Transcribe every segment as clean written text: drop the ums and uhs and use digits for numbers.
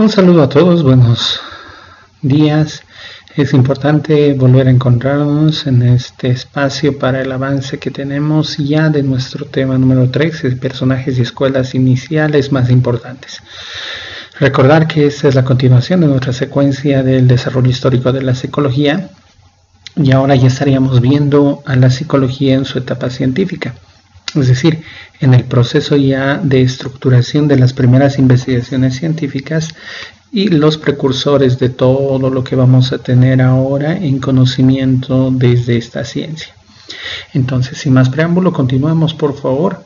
Un saludo a todos, buenos días. Es importante volver a encontrarnos en este espacio para el avance que tenemos ya de nuestro tema número 3, personajes y escuelas iniciales más importantes. Recordar que esta es la continuación de nuestra secuencia del desarrollo histórico de la psicología y ahora ya estaríamos viendo a la psicología en su etapa científica. Es decir, en el proceso ya de estructuración de las primeras investigaciones científicas y los precursores de todo lo que vamos a tener ahora en conocimiento desde esta ciencia. Entonces, sin más preámbulo, continuamos por favor.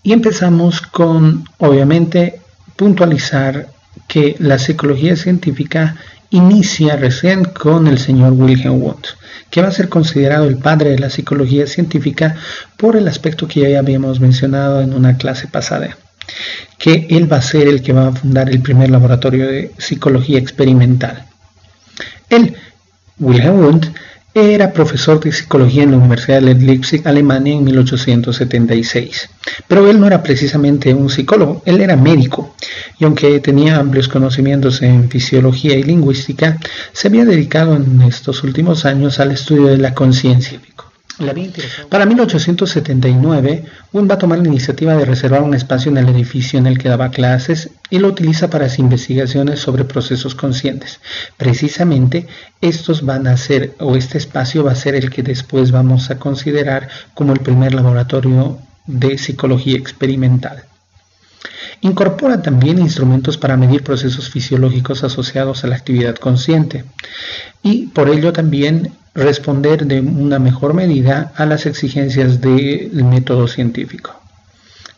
Y empezamos con, obviamente, puntualizar que la psicología científica inicia recién con el señor Wilhelm Wundt, que va a ser considerado el padre de la psicología científica por el aspecto que ya habíamos mencionado en una clase pasada, que él va a ser el que va a fundar el primer laboratorio de psicología experimental. Él, Wilhelm Wundt, era profesor de psicología en la Universidad de Leipzig, Alemania, en 1876. Pero él no era precisamente un psicólogo, él era médico. Y aunque tenía amplios conocimientos en fisiología y lingüística, se había dedicado en estos últimos años al estudio de la conciencia. Para 1879, Wundt va a tomar la iniciativa de reservar un espacio en el edificio en el que daba clases y lo utiliza para sus investigaciones sobre procesos conscientes. Precisamente, estos van a ser, o este espacio va a ser el que después vamos a considerar como el primer laboratorio de psicología experimental. Incorpora también instrumentos para medir procesos fisiológicos asociados a la actividad consciente y por ello también responder de una mejor medida a las exigencias del método científico.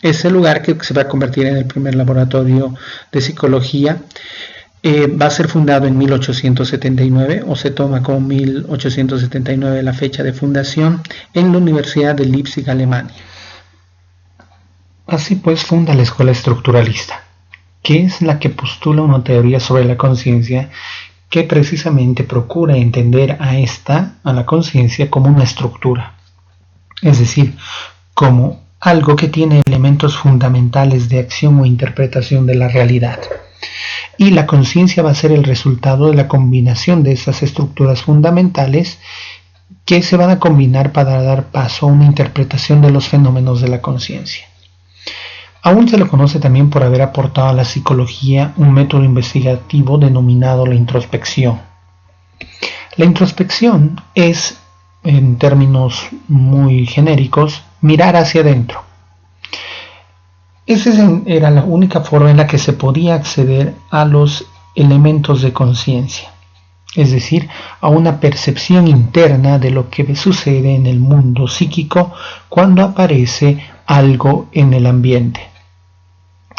Es el lugar que se va a convertir en el primer laboratorio de psicología. Va a ser fundado en 1879 o se toma como 1879 la fecha de fundación en la Universidad de Leipzig, Alemania. Así pues funda la escuela estructuralista, que es la que postula una teoría sobre la conciencia que precisamente procura entender a la conciencia como una estructura, es decir, como algo que tiene elementos fundamentales de acción o interpretación de la realidad. Y la conciencia va a ser el resultado de la combinación de esas estructuras fundamentales que se van a combinar para dar paso a una interpretación de los fenómenos de la conciencia. Aún se lo conoce también por haber aportado a la psicología un método investigativo denominado la introspección. La introspección es, en términos muy genéricos, mirar hacia adentro. Esa era la única forma en la que se podía acceder a los elementos de conciencia, es decir, a una percepción interna de lo que sucede en el mundo psíquico cuando aparece algo en el ambiente.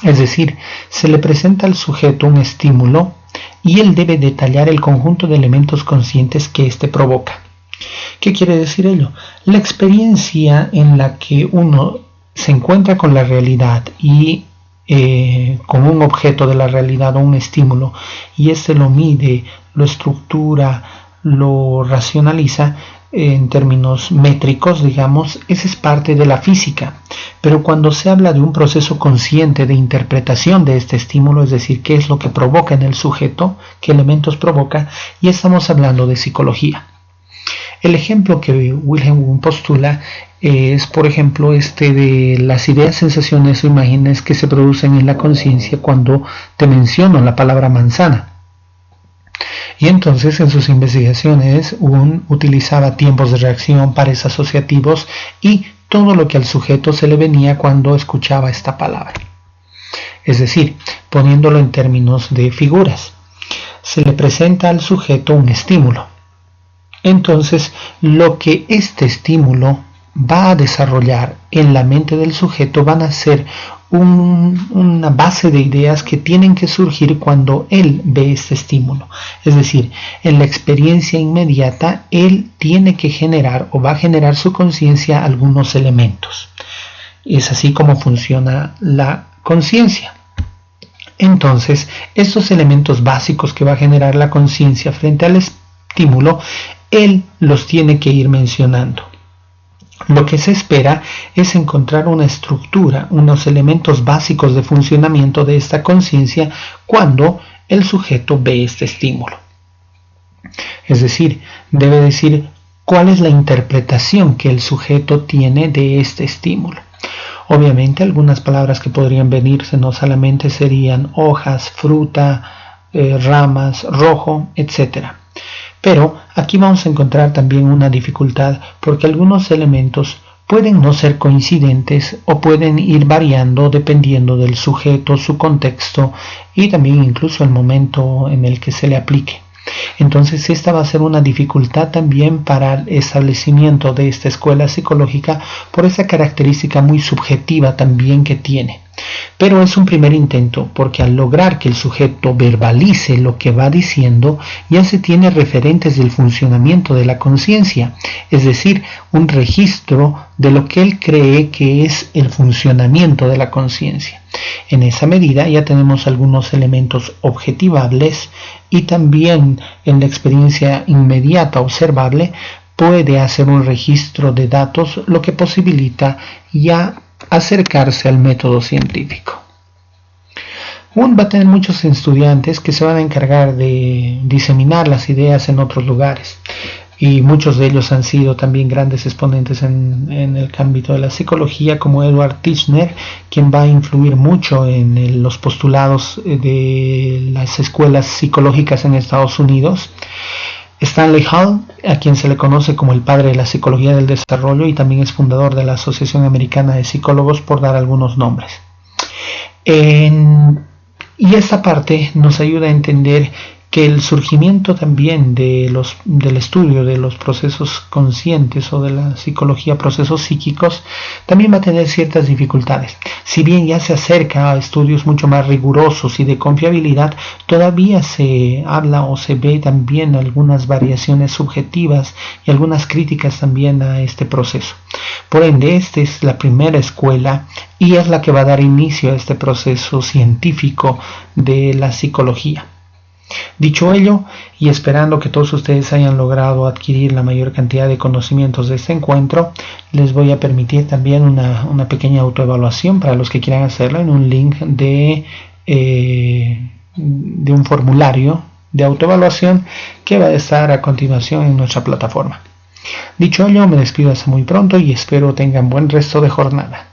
Es decir, se le presenta al sujeto un estímulo y él debe detallar el conjunto de elementos conscientes que éste provoca. ¿Qué quiere decir ello? La experiencia en la que uno se encuentra con la realidad y con un objeto de la realidad o un estímulo y éste lo mide, lo estructura, lo racionaliza en términos métricos, digamos, esa es parte de la física. Pero cuando se habla de un proceso consciente de interpretación de este estímulo, es decir, qué es lo que provoca en el sujeto, qué elementos provoca, y estamos hablando de psicología. El ejemplo que Wilhelm Wundt postula es, por ejemplo, de las ideas, sensaciones o imágenes que se producen en la conciencia cuando te menciono la palabra manzana. Y entonces en sus investigaciones Wundt utilizaba tiempos de reacción, pares asociativos y todo lo que al sujeto se le venía cuando escuchaba esta palabra. Es decir, poniéndolo en términos de figuras, se le presenta al sujeto un estímulo. Entonces, lo que este estímulo va a desarrollar en la mente del sujeto van a ser una base de ideas que tienen que surgir cuando él ve este estímulo. Es decir, en la experiencia inmediata, él tiene que generar o va a generar su conciencia algunos elementos. Es así como funciona la conciencia. Entonces, estos elementos básicos que va a generar la conciencia frente al estímulo, él los tiene que ir mencionando. Lo que se espera es encontrar una estructura, unos elementos básicos de funcionamiento de esta conciencia cuando el sujeto ve este estímulo. Es decir, debe decir cuál es la interpretación que el sujeto tiene de este estímulo. Obviamente algunas palabras que podrían venirse no solamente serían hojas, fruta, ramas, rojo, etc. Pero aquí vamos a encontrar también una dificultad porque algunos elementos pueden no ser coincidentes o pueden ir variando dependiendo del sujeto, su contexto y también incluso el momento en el que se le aplique. Entonces esta va a ser una dificultad también para el establecimiento de esta escuela psicológica por esa característica muy subjetiva también que tiene. Pero es un primer intento porque al lograr que el sujeto verbalice lo que va diciendo ya se tiene referentes del funcionamiento de la conciencia, es decir, un registro de lo que él cree que es el funcionamiento de la conciencia. En esa medida ya tenemos algunos elementos objetivables y también en la experiencia inmediata observable puede hacer un registro de datos, lo que posibilita ya acercarse al método científico. Aún va a tener muchos estudiantes que se van a encargar de diseminar las ideas en otros lugares y muchos de ellos han sido también grandes exponentes en el ámbito de la psicología, como Edward Titchener, quien va a influir mucho en los postulados de las escuelas psicológicas en Estados Unidos. Stanley Hall, a quien se le conoce como el padre de la psicología del desarrollo y también es fundador de la Asociación Americana de Psicólogos, por dar algunos nombres. Y esta parte nos ayuda a entender que el surgimiento también del estudio de los procesos conscientes o de la psicología, procesos psíquicos, también va a tener ciertas dificultades. Si bien ya se acerca a estudios mucho más rigurosos y de confiabilidad, todavía se habla o se ve también algunas variaciones subjetivas y algunas críticas también a este proceso. Por ende, esta es la primera escuela y es la que va a dar inicio a este proceso científico de la psicología. Dicho ello, y esperando que todos ustedes hayan logrado adquirir la mayor cantidad de conocimientos de este encuentro, les voy a permitir también una pequeña autoevaluación para los que quieran hacerlo en un link de un formulario de autoevaluación que va a estar a continuación en nuestra plataforma. Dicho ello, me despido hasta muy pronto y espero tengan buen resto de jornada.